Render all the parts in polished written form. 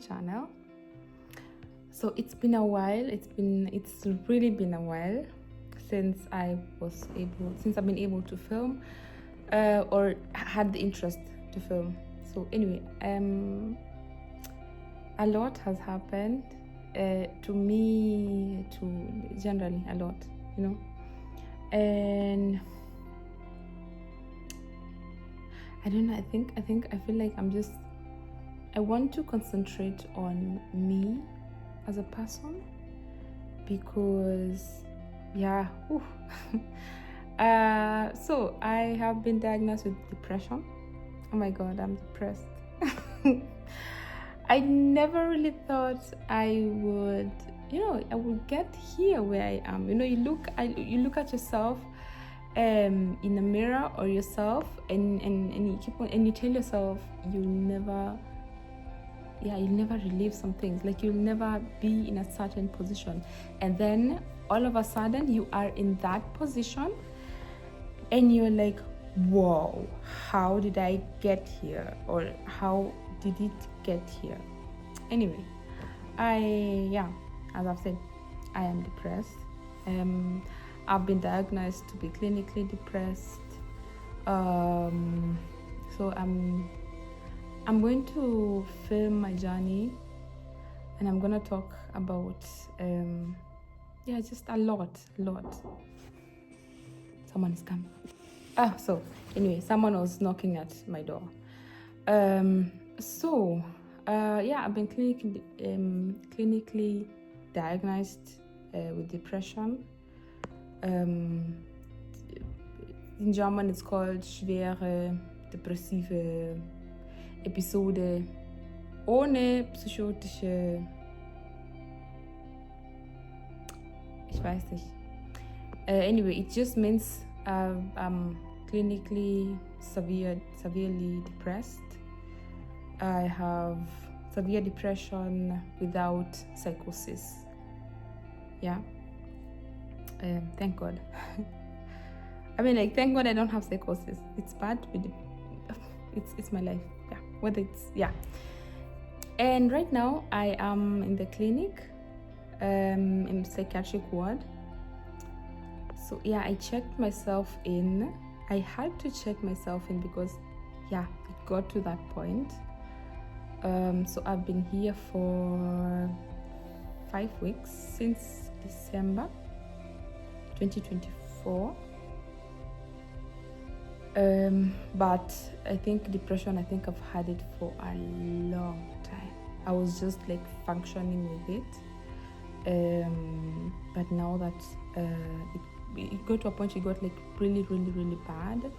channel. So it's been a while. It's really been a while since I've been able to film or had the interest to film. So anyway, a lot has happened to me, to generally a lot, and I don't know. I feel like I want to concentrate on me as a person, because so I have been diagnosed with depression. Oh my God, I'm depressed. I never really thought I would get here where I am. You look at yourself in a mirror or yourself, and you tell yourself you'll never relive some things, like you'll never be in a certain position, and then all of a sudden you are in that position and you're like, whoa, how did I get here, or how did it get here? Anyway, as I've said, I am depressed. I've been diagnosed to be clinically depressed. So I'm going to film my journey, and I'm gonna talk about just a lot. Someone is coming. So anyway, someone was knocking at my door. I've been clinically diagnosed with depression. In German it's called schwere depressive Episode ohne psychotische, ich weiß nicht. Anyway, it just means I'm clinically severely depressed. I have severe depression without psychosis. Thank God. Thank God I don't have psychosis. It's bad, but it's my life. And right now I am in the clinic, in psychiatric ward. So I checked myself in. I had to check myself in because it got to that point. So I've been here for 5 weeks, since December 2024. But I think depression, I've had it for a long time. I was just functioning with it. But now that it got to a point, it got really, really, really bad.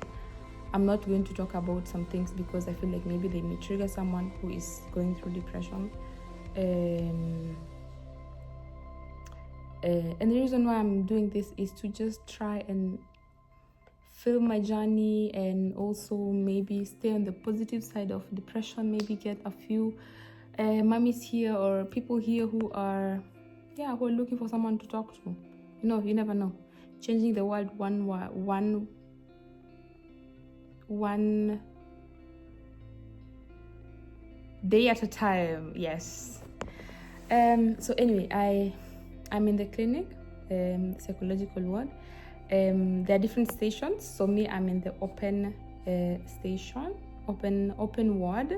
I'm not going to talk about some things because I feel like maybe they may trigger someone who is going through depression. And the reason why I'm doing this is to just try and film my journey, and also maybe stay on the positive side of depression, maybe get a few mummies here or people here who are looking for someone to talk to. You never know. Changing the world one day at a time. Yes. So anyway, I'm in the clinic, psychological ward. There are different stations. So me, I'm in the open station, open ward.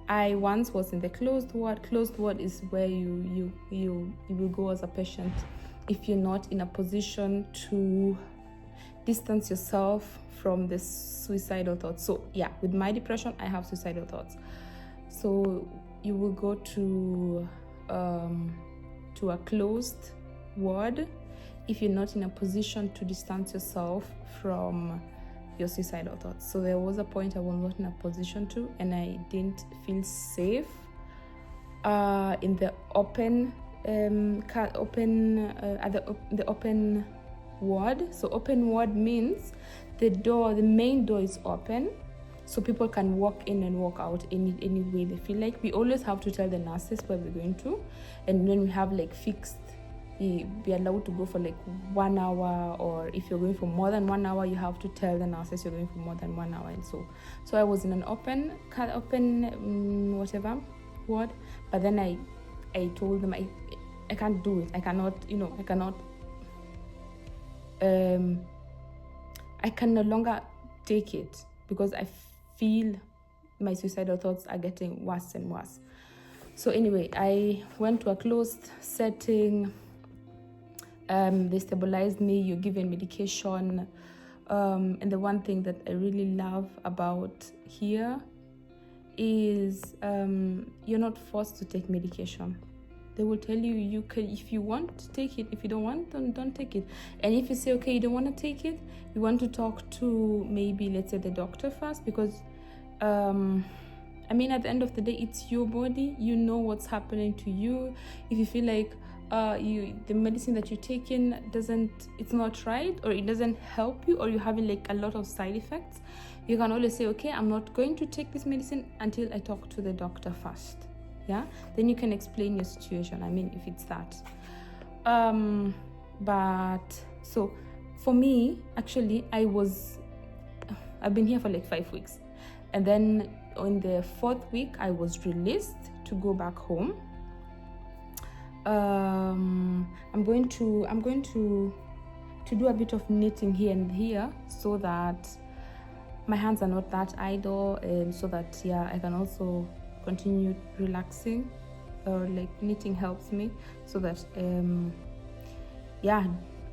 I once was in the closed ward. Closed ward is where you will go as a patient if you're not in a position to distance yourself from the suicidal thoughts. So with my depression, I have suicidal thoughts. So you will go to a closed ward if you're not in a position to distance yourself from your suicidal thoughts. So there was a point I was not in a position to, and I didn't feel safe in the open ward. So open ward means the main door is open, so people can walk in and walk out any way they feel like. We always have to tell the nurses where we're going to, and then we have fixed, be allowed to go for 1 hour, or if you're going for more than 1 hour, you have to tell the nurses you're going for more than 1 hour. And so I was in an open ward. But then I told them I can't do it. I cannot, I can no longer take it, because I feel my suicidal thoughts are getting worse and worse. So anyway, I went to a closed setting. They stabilized me. You're given medication. And the one thing that I really love about here is you're not forced to take medication. They will tell you, you can, if you want to take it. If you don't want, then don't take it. And if you say, okay, you don't want to take it, you want to talk to maybe, let's say, the doctor first, because at the end of the day, it's your body. You know what's happening to you. If you feel like the medicine that you're taking it's not right, or it doesn't help you, or you're having like a lot of side effects, you can always say, okay, I'm not going to take this medicine until I talk to the doctor first. Yeah, then you can explain your situation, if it's that. But so for me, actually, I've been here for like 5 weeks, and then on the 4th week I was released to go back home. I'm going to do a bit of knitting here and here, so that my hands are not that idle, and so that I can also continue relaxing, or like knitting helps me, so that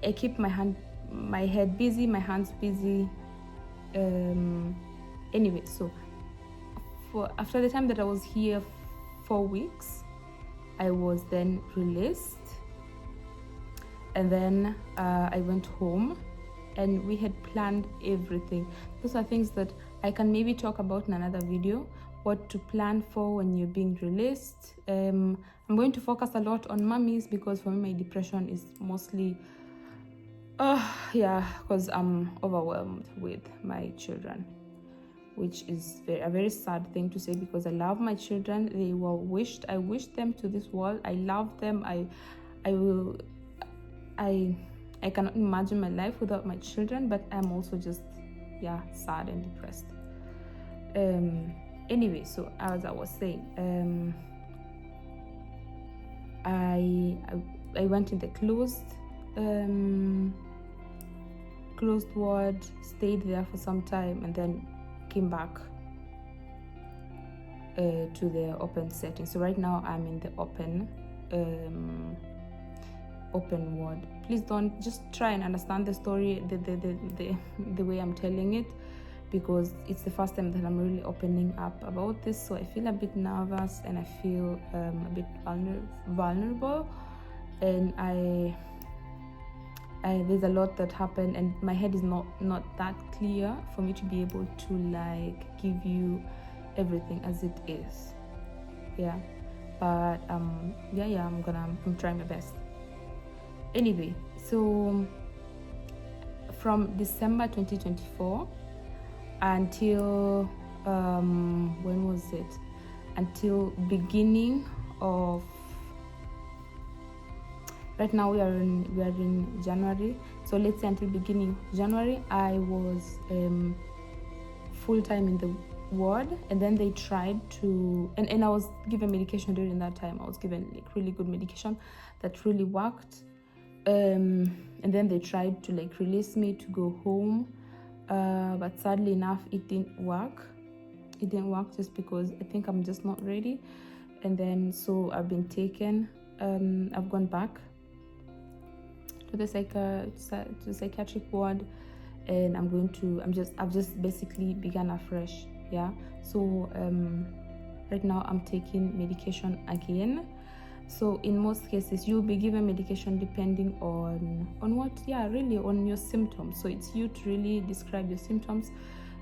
I keep my head busy, my hands busy. Anyway, so after the time that I was here 4 weeks, I was then released, and then I went home, and we had planned everything. Those are things that I can maybe talk about in another video, what to plan for when you're being released. I'm going to focus a lot on mummies, because for me my depression is mostly because I'm overwhelmed with my children, which is a very sad thing to say, because I love my children. They were I wished them to this world. I love them. I cannot imagine my life without my children, but I'm also just sad and depressed. Anyway, so as I was saying, I went in the closed ward, stayed there for some time, and then came back to the open setting. So right now I'm in the open ward. Please don't, just try and understand the story the way I'm telling it, because it's the first time that I'm really opening up about this. So I feel a bit nervous, and I feel a bit vulnerable, and there's a lot that happened, and my head is not that clear for me to be able to like give you everything as it is. But I'm trying my best. Anyway, so from December 2024 until when was it? Until beginning of, right now we are in January. So let's say until beginning of January, I was full-time in the ward, and then they tried to, and I was given medication during that time. I was given like really good medication that really worked. And then they tried to like release me to go home. But sadly enough, it didn't work. It didn't work just because I think I'm just not ready. And then so I've been taken. I've gone back to the psychiatric ward, and I've just basically begun afresh. So right now I'm taking medication again. So in most cases you'll be given medication depending on what, really on your symptoms. So it's you to really describe your symptoms.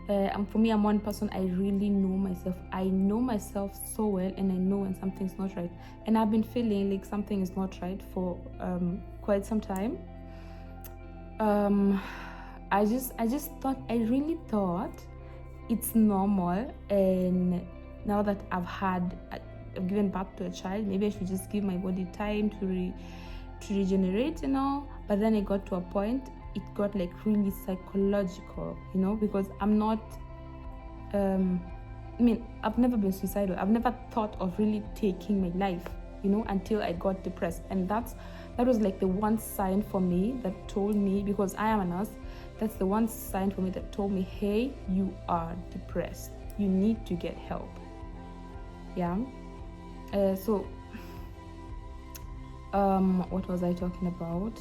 And for me, I'm one person, I really know myself. I know myself so well, and I know when something's not right. And I've been feeling like something is not right for quite some time. I really thought it's normal, and now that I've given birth to a child, maybe I should just give my body time to regenerate, But then it got to a point, it got like really psychological, because I'm not I've never been suicidal. I've never thought of really taking my life, until I got depressed. And that was like the one sign for me that told me, because I am a nurse, that's the one sign for me that told me, hey, you are depressed. You need to get help. Yeah. What was I talking about?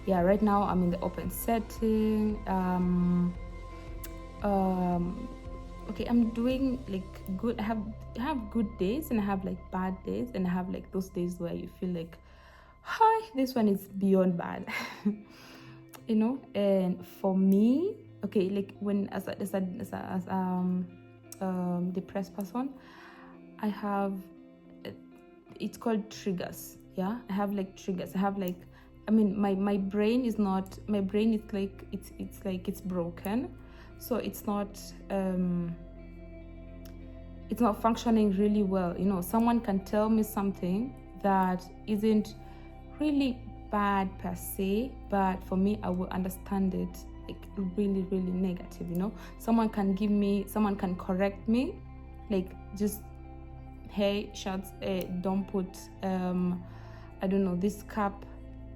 Right now I'm in the open setting. Okay, I'm doing like good. I have good days and I have like bad days, and I have like those days where you feel like, hi, this one is beyond bad. And for me, okay, like when as a depressed person, I have, it's called triggers. Yeah, I have like triggers. I have like, my brain is like it's broken, so it's not functioning really well. Someone can tell me something that isn't really bad per se, but for me, I will understand it like really, really negative. Someone can correct me, like, just, hey, Shots, don't put I don't know, this cup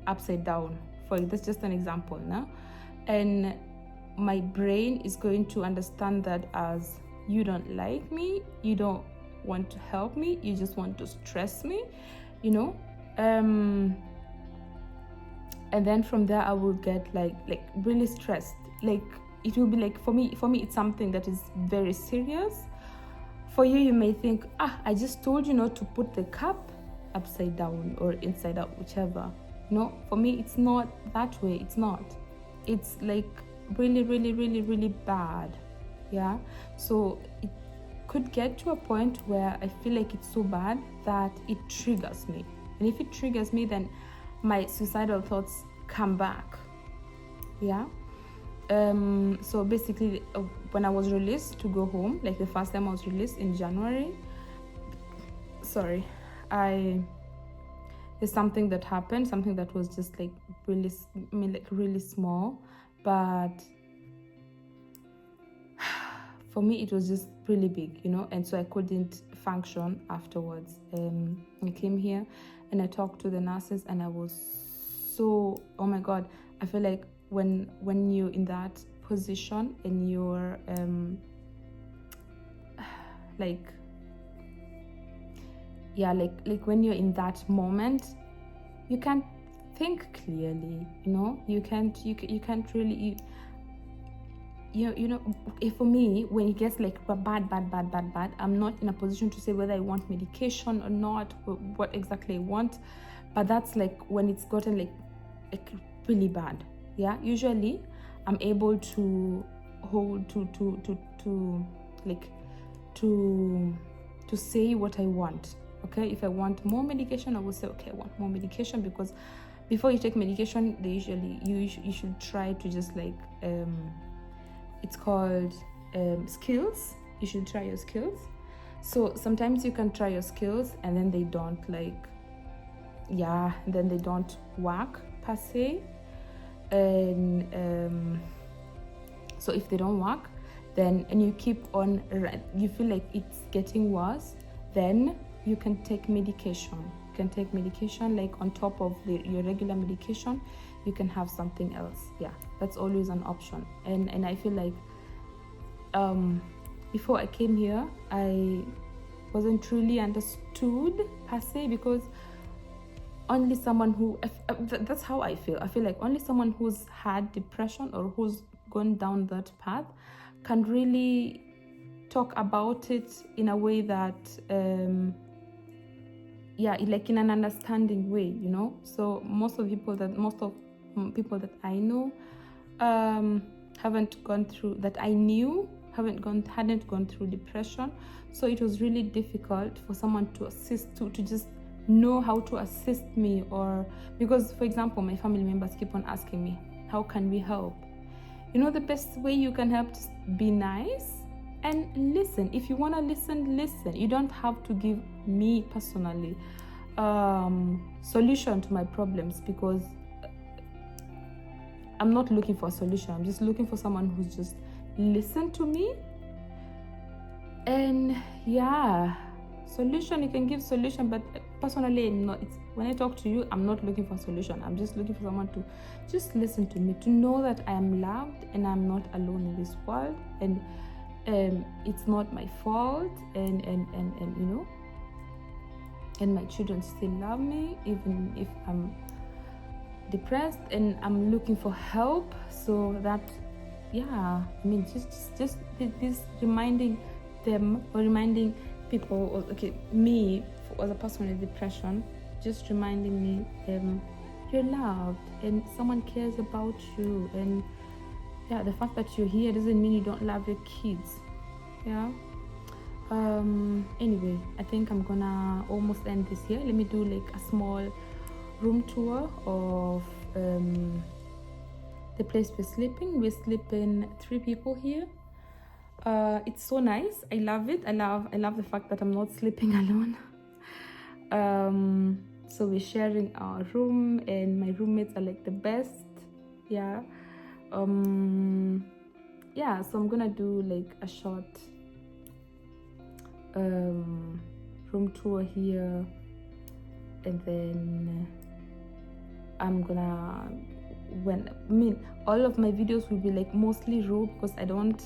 upside down. That's just an example now. And my brain is going to understand that as, you don't like me, you don't want to help me, you just want to stress me, and then from there I will get like really stressed. Like, it will be like, for me it's something that is very serious. For you, you may think, I just told you not to put the cup upside down or inside out, whichever. For me, it's not that way. It's not. It's like really, really, really, really bad. Yeah. So it could get to a point where I feel like it's so bad that it triggers me. And if it triggers me, then my suicidal thoughts come back. Yeah. So basically, when I was released to go home, like the first time I was released in January, there's something that happened, something that was just like really, really small, but for me it was just really big, and so I couldn't function afterwards. I came here and I talked to the nurses, and I was so, oh my God, I feel like when you're in that position and you're like when you're in that moment, you can't think clearly. You can't really, for me, when it gets like bad, I'm not in a position to say whether I want medication or not, or what exactly I want. But that's like when it's gotten like really bad. Yeah, usually I'm able to hold to say what I want. Okay, if I want more medication, I will say, okay, I want more medication, because before you take medication, they usually you should try to just like it's called skills. You should try your skills. So sometimes you can try your skills and then they don't then they don't work per se. And so if they don't work, then, and you keep on, you feel like it's getting worse, then you can take medication. You can take medication, like on top of your regular medication, you can have something else. Yeah, that's always an option. And I feel like before I came here, I wasn't really understood per se, because only someone who, that's how I feel. I feel like only someone who's had depression or who's gone down that path can really talk about it in a way that, like in an understanding way, So most of people that I know hadn't gone through depression. So it was really difficult for someone to assist, to just know how to assist me, or because, for example, my family members keep on asking me, how can we help? The best way you can help is be nice and listen. If you want to listen. You don't have to give me personally solution to my problems, because I'm not looking for a solution. I'm just looking for someone who's just listen to me. And yeah, solution, you can give solution, but personally, when I talk to you, I'm not looking for a solution. I'm just looking for someone to just listen to me, to know that I am loved and I'm not alone in this world, and it's not my fault, and you know, and my children still love me even if I'm depressed and I'm looking for help. So that, yeah, I mean, just this reminding them, or reminding people, or okay, me as a person with depression, just reminding me you're loved and someone cares about you. And yeah, the fact that you're here doesn't mean you don't love your kids. Yeah. Anyway, I think I'm gonna almost end this here. Let me do like a small room tour of the place we're sleeping. We're sleeping 3 people here. It's so nice. I love it. I love the fact that I'm not sleeping alone. So we're sharing our room, and my roommates are like the best. Yeah. Yeah, so I'm gonna do like a short room tour here, and then I'm gonna, all of my videos will be like mostly raw, because I don't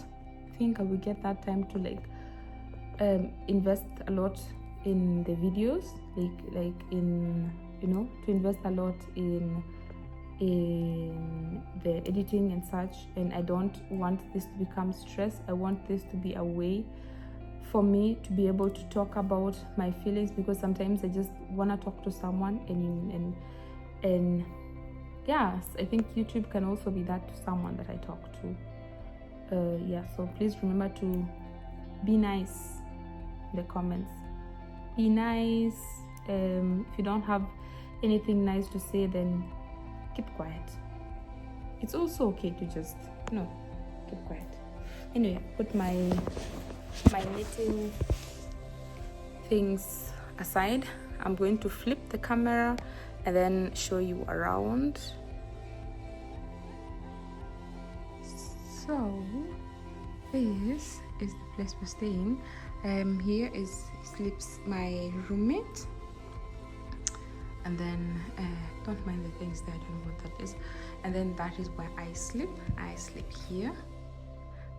think I will get that time to like invest a lot in the videos, like in, you know, to invest a lot in the editing and such. And I don't want this to become stress. I want this to be a way for me to be able to talk about my feelings, because sometimes I just want to talk to someone, and yes, I think YouTube can also be that to someone that I talk to. Yeah, so please remember to be nice in the comments. Be nice. If you don't have anything nice to say, then keep quiet. It's also okay to just, keep quiet. Anyway, put my knitting things aside. I'm going to flip the camera and then show you around. So this is the place we're staying. Here sleeps my roommate, and then don't mind the things there, I don't know what that is. And then that is where I sleep. I sleep here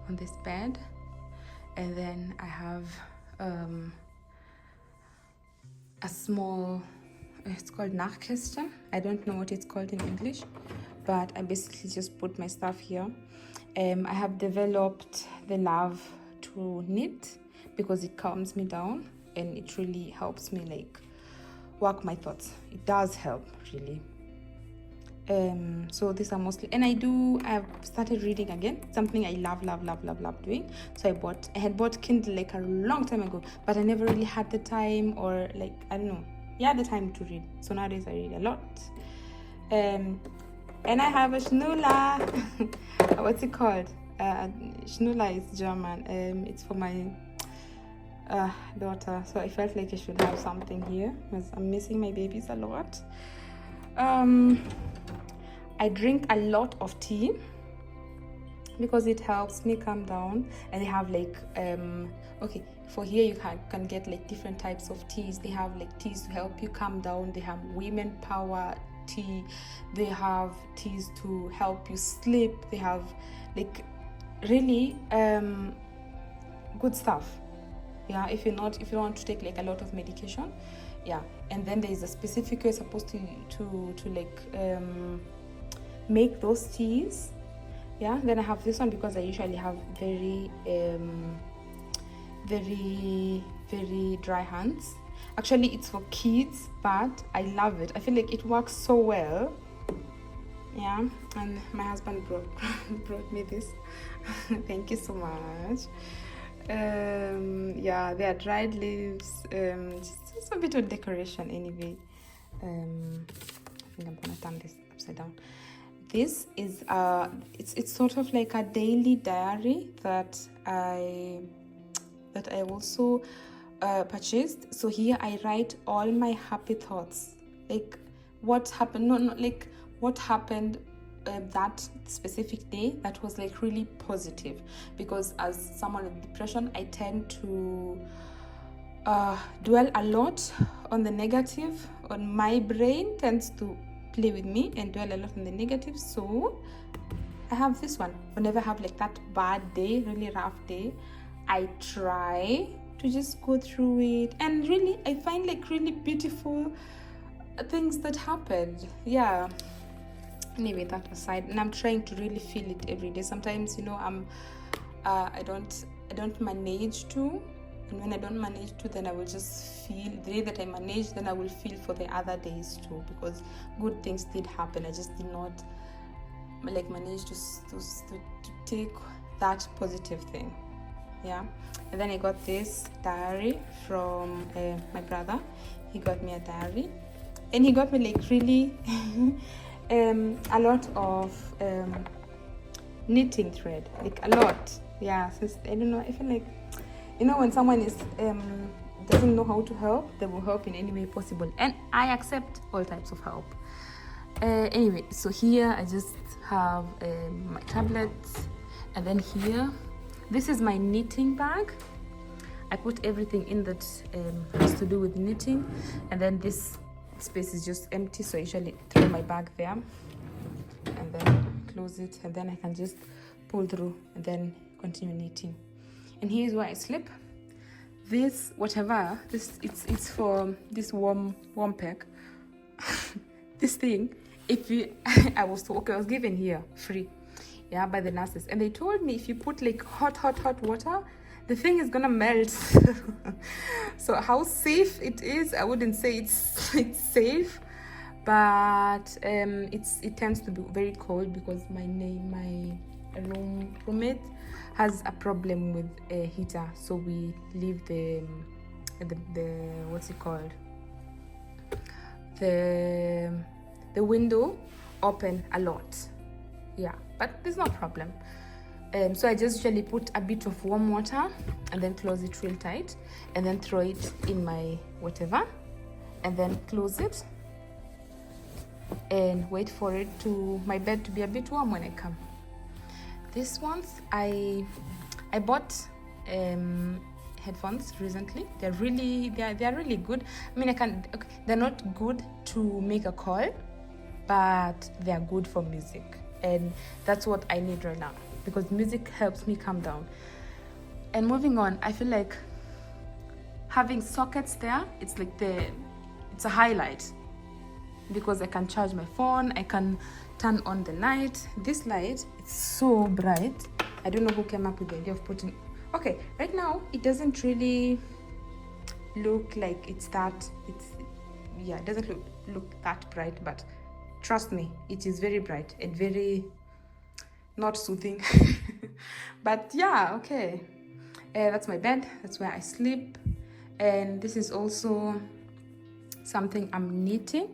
on this bed, and then I have a small, it's called Nachkästchen. I don't know what it's called in English, but I basically just put my stuff here. I have developed the love to knit because it calms me down, and it really helps me like work my thoughts. It does help, really. So these are mostly, and I've started reading again, something I love doing. So I had bought Kindle like a long time ago, but I never really had the time, or like, I don't know, the time to read. So nowadays I read a lot. And I have a Schnuller. What's it called? Schnuller is German. It's for my daughter. So I felt like I should have something here, because I'm missing my babies a lot. I drink a lot of tea because it helps me calm down. And they have like okay, for here you can get like different types of teas. They have like teas to help you calm down. They have women power tea. They have teas to help you sleep. They have like really good stuff. Yeah, if you don't want to take like a lot of medication. Yeah, and then there is a specific way you're supposed to like make those teas. Yeah, then I have this one because I usually have very very dry hands. Actually, it's for kids, but I love it. I feel like it works so well. Yeah, and my husband brought me this. Thank you so much. Yeah, they are dried leaves. Just a bit of decoration anyway. I think I'm gonna turn this upside down. This is it's sort of like a daily diary that I also purchased. So here I write all my happy thoughts, like what happened, like what happened that specific day that was like really positive, because as someone with depression, I tend to dwell a lot on the negative. On my brain tends to play with me and dwell a lot on the negative. So I have this one. Whenever I have like that bad day, really rough day, I try to just go through it, and really I find like really beautiful things that happened. Yeah. Anyway, that aside, and I'm trying to really feel it every day. Sometimes, I don't manage to, and when I don't manage to, then I will just feel the day that I manage. Then I will feel for the other days too, because good things did happen. I just did not like manage to take that positive thing. Yeah. And then I got this diary from my brother. He got me a diary, and he got me like really a lot of knitting thread, like a lot. Yeah, since I don't know, I feel like, when someone is doesn't know how to help, they will help in any way possible, and I accept all types of help. Anyway, so here I just have my tablets, and then here, this is my knitting bag. I put everything in that has to do with knitting, and then this space is just empty, so I usually throw my bag there and then close it, and then I can just pull through and then continue knitting. And here's where I sleep. This whatever this it's for this warm pack. This thing, I was given here free, yeah, by the nurses, and they told me if you put like hot water, the thing is gonna melt. So how safe it is, I wouldn't say it's safe, but it tends to be very cold, because my roommate has a problem with a heater, so we leave the what's it called, the window open a lot. Yeah, but there's no problem. So I just usually put a bit of warm water and then close it real tight, and then throw it in my whatever, and then close it and wait for my bed to be a bit warm when I come. These ones, I bought headphones recently. They're really good. I mean, they're not good to make a call, but they're good for music, and that's what I need right now, because music helps me calm down. And moving on, I feel like having sockets there, it's a highlight, because I can charge my phone, I can turn on the light. This light, it's so bright. I don't know who came up with the idea of putting, okay, right now it doesn't really look like it doesn't look that bright, but trust me, it is very bright and very not soothing. But yeah, okay, that's my bed, that's where I sleep. And this is also something I'm knitting.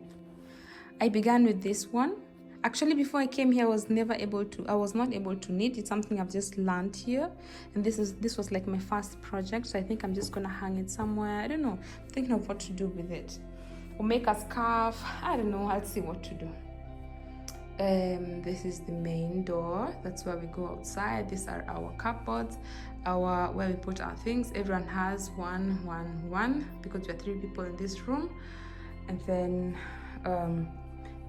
I began with this one. Actually, before I came here, I was not able to knit. It's something I've just learned here, and this was like my first project, so I think I'm just gonna hang it somewhere. I don't know, I'm thinking of what to do with it, or make a scarf. I don't know, I'll see what to do. This is the main door. That's where we go outside. These are our cupboards, where we put our things. Everyone has one, because we are 3 people in this room. And then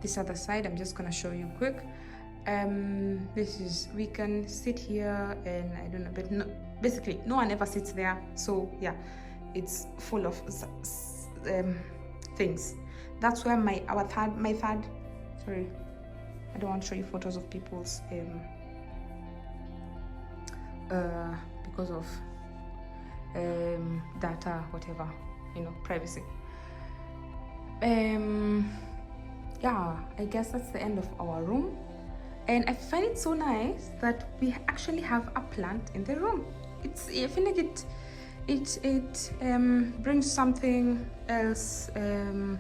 this other side, I'm just gonna show you quick. We can sit here, and I don't know, but no, basically no one ever sits there. So yeah, it's full of things. That's where my third. Sorry, I don't want to show you photos of people's because of data, whatever, privacy. Yeah, I guess that's the end of our room, and I find it so nice that we actually have a plant in the room. I feel like it brings something else in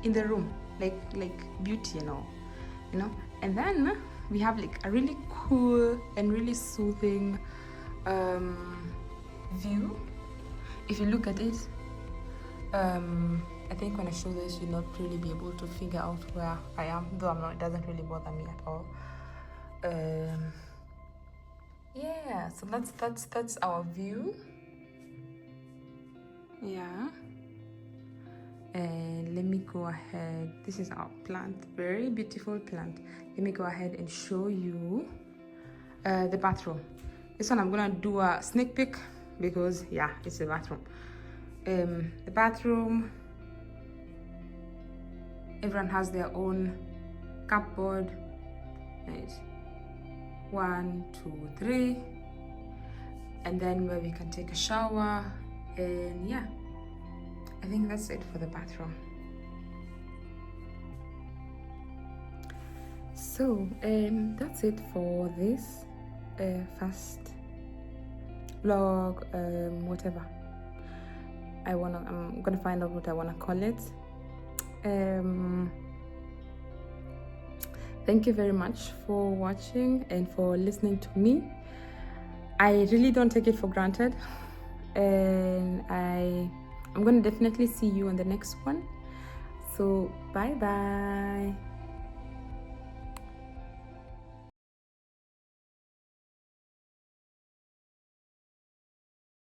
the room, like beauty and all, and then we have like a really cool and really soothing view. If you look at it, I think when I show this, you'll not really be able to figure out where I am, though I'm not, it doesn't really bother me at all. Yeah, so that's our view. Yeah. And let me go ahead. This is our plant, very beautiful plant. Let me go ahead and show you the bathroom. This one I'm gonna do a sneak peek because yeah, it's the bathroom. The bathroom, everyone has their own cupboard. Right. 1, 2, 3, and then where we can take a shower. And yeah, I think that's it for the bathroom. So that's it for this first vlog, whatever I'm gonna find out what I wanna call it. Thank you very much for watching and for listening to me. I really don't take it for granted, and I'm gonna definitely see you on the next one. So bye bye.